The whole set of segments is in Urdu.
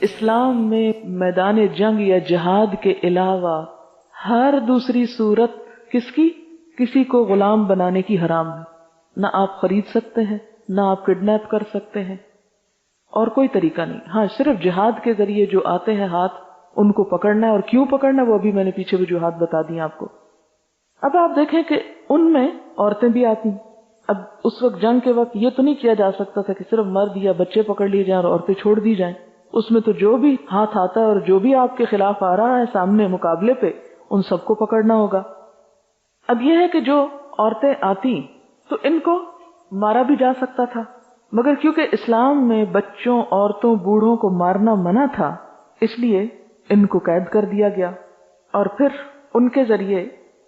اسلام میں میدان جنگ یا جہاد کے علاوہ ہر دوسری صورت کس کی؟ کسی کو غلام بنانے کی حرام ہے. نہ آپ خرید سکتے ہیں، نہ آپ کڈنیپ کر سکتے ہیں، اور کوئی طریقہ نہیں. ہاں، صرف جہاد کے ذریعے جو آتے ہیں ہاتھ، ان کو پکڑنا ہے، اور کیوں پکڑنا ہے وہ ابھی میں نے پیچھے وجوہات بتا دی آپ کو. اب آپ دیکھیں کہ ان میں عورتیں بھی آتی. اب اس وقت جنگ کے وقت یہ تو نہیں کیا جا سکتا تھا کہ صرف مرد یا بچے پکڑ لیے جائیں اور عورتیں چھوڑ دی جائیں. اس میں تو جو بھی ہاتھ آتا ہے اور جو بھی آپ کے خلاف آ رہا ہے سامنے مقابلے پہ، ان سب کو پکڑنا ہوگا. اب یہ ہے کہ جو عورتیں آتی تو ان کو مارا بھی جا سکتا تھا، مگر کیونکہ اسلام میں بچوں، عورتوں، بوڑھوں کو مارنا منع تھا، اس لیے ان کو قید کر دیا گیا، اور پھر ان کے ذریعے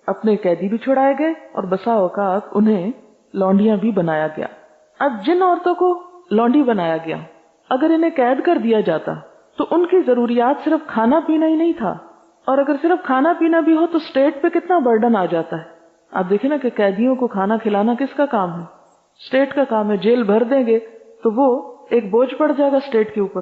اپنے قیدی بھی چھڑائے گئے اور بسا اوقات انہیں لونڈیاں بھی بنایا گیا. اب جن عورتوں کو لونڈی بنایا گیا، اگر انہیں قید کر دیا جاتا تو ان کی ضروریات صرف کھانا پینا ہی نہیں تھا، اور اگر صرف کھانا پینا بھی ہو تو اسٹیٹ پہ کتنا برڈن آ جاتا ہے. آپ دیکھیں نا کہ قیدیوں کو کھانا کھلانا کس کا کام ہے؟ اسٹیٹ کا کام ہے. جیل بھر دیں گے تو وہ ایک بوجھ پڑ جائے گا اسٹیٹ کے اوپر.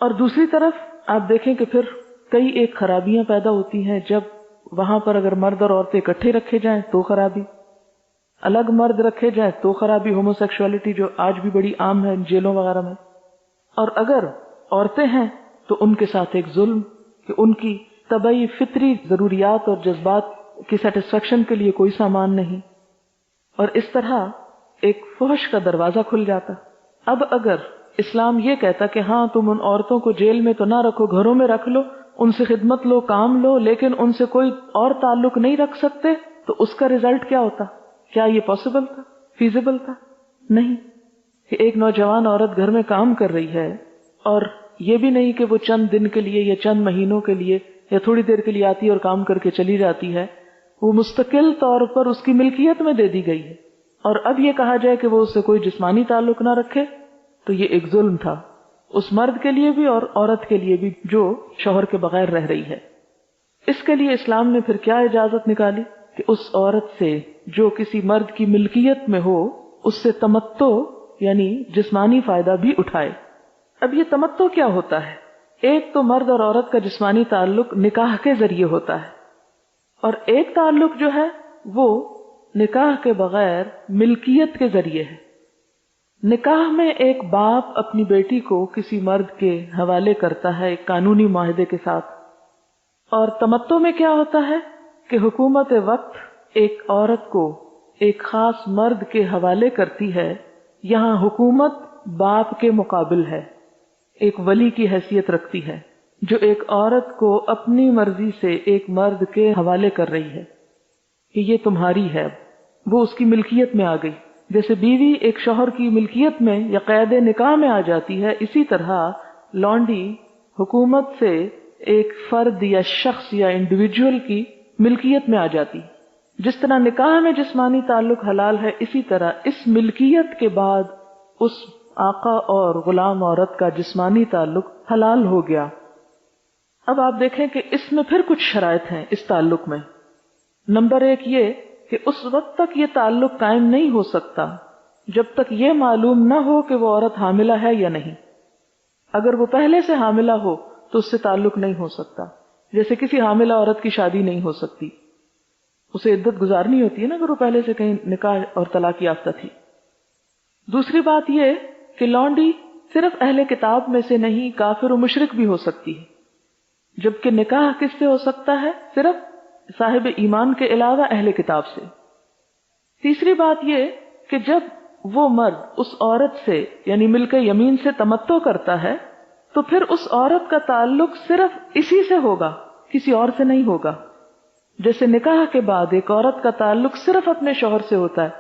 اور دوسری طرف آپ دیکھیں کہ پھر کئی ایک خرابیاں پیدا ہوتی ہیں جب وہاں پر اگر مرد اور عورتیں اکٹھے رکھے جائیں تو خرابی، الگ مرد رکھے جائیں تو خرابی، ہومو سیکشوالٹی جو آج بھی بڑی عام ہے جیلوں وغیرہ میں. اور اگر عورتیں ہیں تو ان کے ساتھ ایک ظلم کہ ان کی طبعی فطری ضروریات اور جذبات کی سیٹسفیکشن کے لیے کوئی سامان نہیں، اور اس طرح ایک فحش کا دروازہ کھل جاتا. اب اگر اسلام یہ کہتا کہ ہاں تم ان عورتوں کو جیل میں تو نہ رکھو، گھروں میں رکھ لو، ان سے خدمت لو، کام لو، لیکن ان سے کوئی اور تعلق نہیں رکھ سکتے، تو اس کا ریزلٹ کیا ہوتا؟ کیا یہ پاسبل تھا؟ فیزیبل تھا؟ نہیں. کہ ایک نوجوان عورت گھر میں کام کر رہی ہے، اور یہ بھی نہیں کہ وہ چند دن کے لیے یا چند مہینوں کے لیے یا تھوڑی دیر کے لیے آتی ہے اور کام کر کے چلی جاتی ہے، وہ مستقل طور پر اس کی ملکیت میں دے دی گئی ہے، اور اب یہ کہا جائے کہ وہ اس سے کوئی جسمانی تعلق نہ رکھے، تو یہ ایک ظلم تھا اس مرد کے لیے بھی اور عورت کے لیے بھی جو شوہر کے بغیر رہ رہی ہے. اس کے لیے اسلام نے پھر کیا اجازت نکالی کہ اس عورت سے جو کسی مرد کی ملکیت میں ہو اس سے تمتع یعنی جسمانی فائدہ بھی اٹھائے. اب یہ تمتع کیا ہوتا ہے؟ ایک تو مرد اور عورت کا جسمانی تعلق نکاح کے ذریعے ہوتا ہے، اور ایک تعلق جو ہے وہ نکاح کے بغیر ملکیت کے ذریعے ہے. نکاح میں ایک باپ اپنی بیٹی کو کسی مرد کے حوالے کرتا ہے ایک قانونی معاہدے کے ساتھ، اور تمتع میں کیا ہوتا ہے کہ حکومت وقت ایک عورت کو ایک خاص مرد کے حوالے کرتی ہے. یہاں حکومت باپ کے مقابل ہے، ایک ولی کی حیثیت رکھتی ہے جو ایک عورت کو اپنی مرضی سے ایک مرد کے حوالے کر رہی ہے کہ یہ تمہاری ہے، وہ اس کی ملکیت میں آ گئی. جیسے بیوی ایک شوہر کی ملکیت میں یا قید نکاح میں آ جاتی ہے، اسی طرح لونڈی حکومت سے ایک فرد یا شخص یا انڈیویجول کی ملکیت میں آ جاتی. جس طرح نکاح میں جسمانی تعلق حلال ہے، اسی طرح اس ملکیت کے بعد اس آقا اور غلام عورت کا جسمانی تعلق حلال ہو گیا. اب آپ دیکھیں کہ اس میں پھر کچھ شرائط ہیں اس تعلق میں. نمبر 1 یہ کہ اس وقت تک یہ تعلق قائم نہیں ہو سکتا جب تک یہ معلوم نہ ہو کہ وہ عورت حاملہ ہے یا نہیں. اگر وہ پہلے سے حاملہ ہو تو اس سے تعلق نہیں ہو سکتا. جیسے کسی حاملہ عورت کی شادی نہیں ہو سکتی، اسے عدت گزارنی ہوتی ہے نا اگر وہ پہلے سے کہیں نکاح اور طلاق یافتہ تھی. دوسری بات یہ کہ لونڈی صرف اہل کتاب میں سے نہیں، کافر و مشرک بھی ہو سکتی ہے، جبکہ نکاح کس سے ہو سکتا ہے؟ صرف صاحب ایمان کے علاوہ اہل کتاب سے. تیسری بات یہ کہ جب وہ مرد اس عورت سے یعنی ملک یمین سے تمتع کرتا ہے تو پھر اس عورت کا تعلق صرف اسی سے ہوگا، کسی اور سے نہیں ہوگا. جیسے نکاح کے بعد ایک عورت کا تعلق صرف اپنے شوہر سے ہوتا ہے،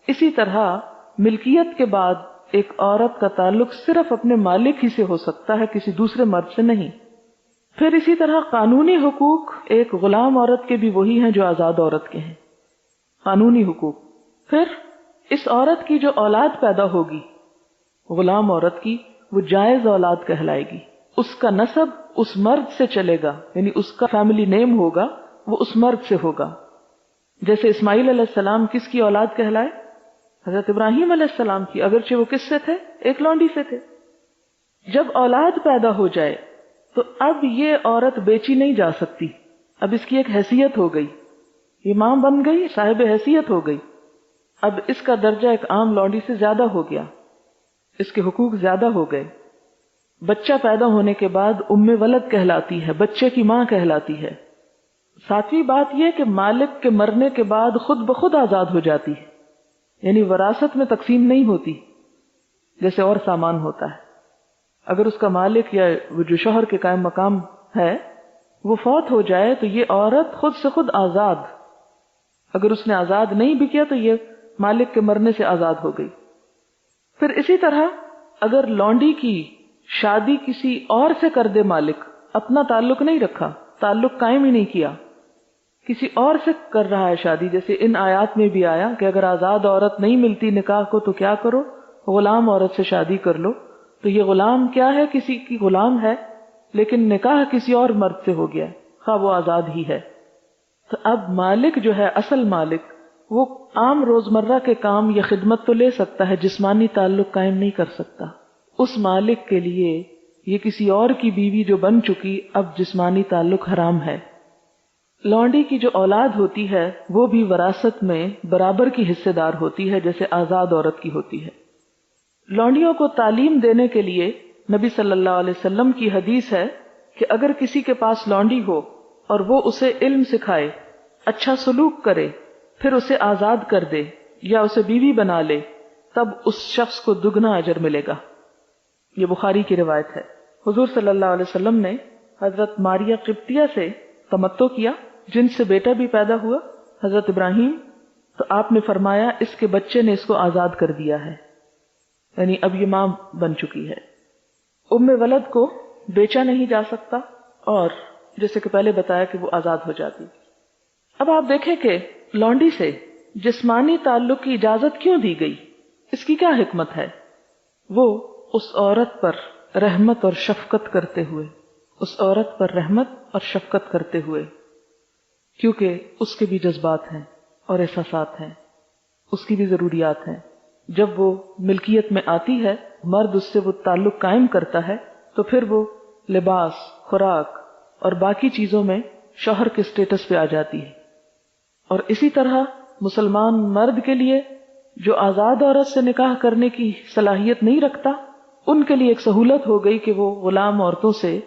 اسی طرح ملکیت کے بعد ایک عورت کا تعلق صرف اپنے مالک ہی سے ہو سکتا ہے، کسی دوسرے مرد سے نہیں. پھر اسی طرح قانونی حقوق ایک غلام عورت کے بھی وہی ہیں جو آزاد عورت کے ہیں، قانونی حقوق. پھر اس عورت کی جو اولاد پیدا ہوگی غلام عورت کی، وہ جائز اولاد کہلائے گی. اس کا نسب اس مرد سے چلے گا، یعنی اس کا فیملی نیم ہوگا وہ اس مرد سے ہوگا. جیسے اسماعیل علیہ السلام کس کی اولاد کہلائے؟ حضرت ابراہیم علیہ السلام کی، اگرچہ وہ کس سے تھے؟ ایک لونڈی سے تھے. جب اولاد پیدا ہو جائے تو اب یہ عورت بیچی نہیں جا سکتی، اب اس کی ایک حیثیت ہو گئی، یہ ماں بن گئی، صاحب حیثیت ہو گئی، اب اس کا درجہ ایک عام لونڈی سے زیادہ ہو گیا، اس کے حقوق زیادہ ہو گئے. بچہ پیدا ہونے کے بعد ام ولد کہلاتی ہے، بچے کی ماں کہلاتی ہے. ساتویں بات یہ کہ مالک کے مرنے کے بعد خود بخود آزاد ہو جاتی ہے، یعنی وراثت میں تقسیم نہیں ہوتی جیسے اور سامان ہوتا ہے. اگر اس کا مالک یا وہ جو شوہر کے قائم مقام ہے وہ فوت ہو جائے تو یہ عورت خود سے خود آزاد، اگر اس نے آزاد نہیں بھی کیا تو یہ مالک کے مرنے سے آزاد ہو گئی. پھر اسی طرح اگر لونڈی کی شادی کسی اور سے کر دے مالک، اپنا تعلق نہیں رکھا، تعلق قائم ہی نہیں کیا، کسی اور سے کر رہا ہے شادی، جیسے ان آیات میں بھی آیا کہ اگر آزاد عورت نہیں ملتی نکاح کو تو کیا کرو، غلام عورت سے شادی کر لو. تو یہ غلام کیا ہے؟ کسی کی غلام ہے لیکن نکاح کسی اور مرد سے ہو گیا، خواہ وہ آزاد ہی ہے. تو اب مالک جو ہے، اصل مالک، وہ عام روزمرہ کے کام یا خدمت تو لے سکتا ہے، جسمانی تعلق قائم نہیں کر سکتا. اس مالک کے لیے یہ کسی اور کی بیوی جو بن چکی، اب جسمانی تعلق حرام ہے. لونڈی کی جو اولاد ہوتی ہے وہ بھی وراثت میں برابر کی حصے دار ہوتی ہے جیسے آزاد عورت کی ہوتی ہے. لونڈیوں کو تعلیم دینے کے لیے نبی صلی اللہ علیہ وسلم کی حدیث ہے کہ اگر کسی کے پاس لونڈی ہو اور وہ اسے علم سکھائے، اچھا سلوک کرے، پھر اسے آزاد کر دے یا اسے بیوی بنا لے، تب اس شخص کو دگنا اجر ملے گا. یہ بخاری کی روایت ہے. حضور صلی اللہ علیہ وسلم نے حضرت ماریہ قبطیہ سے تمتع کیا جن سے بیٹا بھی پیدا ہوا، حضرت ابراہیم. تو آپ نے فرمایا اس کے بچے نے اس کو آزاد کر دیا ہے، یعنی اب یہ ماں بن چکی ہے. ام ولد کو بیچا نہیں جا سکتا، اور جیسے کہ پہلے بتایا کہ وہ آزاد ہو جاتی. اب آپ دیکھیں کہ لونڈی سے جسمانی تعلق کی اجازت کیوں دی گئی، اس کی کیا حکمت ہے؟ وہ اس عورت پر رحمت اور شفقت کرتے ہوئے، اس عورت پر رحمت اور شفقت کرتے ہوئے، کیونکہ اس کے بھی جذبات ہیں اور احساسات ہیں، اس کی بھی ضروریات ہیں. جب وہ ملکیت میں آتی ہے، مرد اس سے وہ تعلق قائم کرتا ہے، تو پھر وہ لباس، خوراک اور باقی چیزوں میں شوہر کے سٹیٹس پہ آ جاتی ہے. اور اسی طرح مسلمان مرد کے لیے جو آزاد عورت سے نکاح کرنے کی صلاحیت نہیں رکھتا، ان کے لیے ایک سہولت ہو گئی کہ وہ غلام عورتوں سے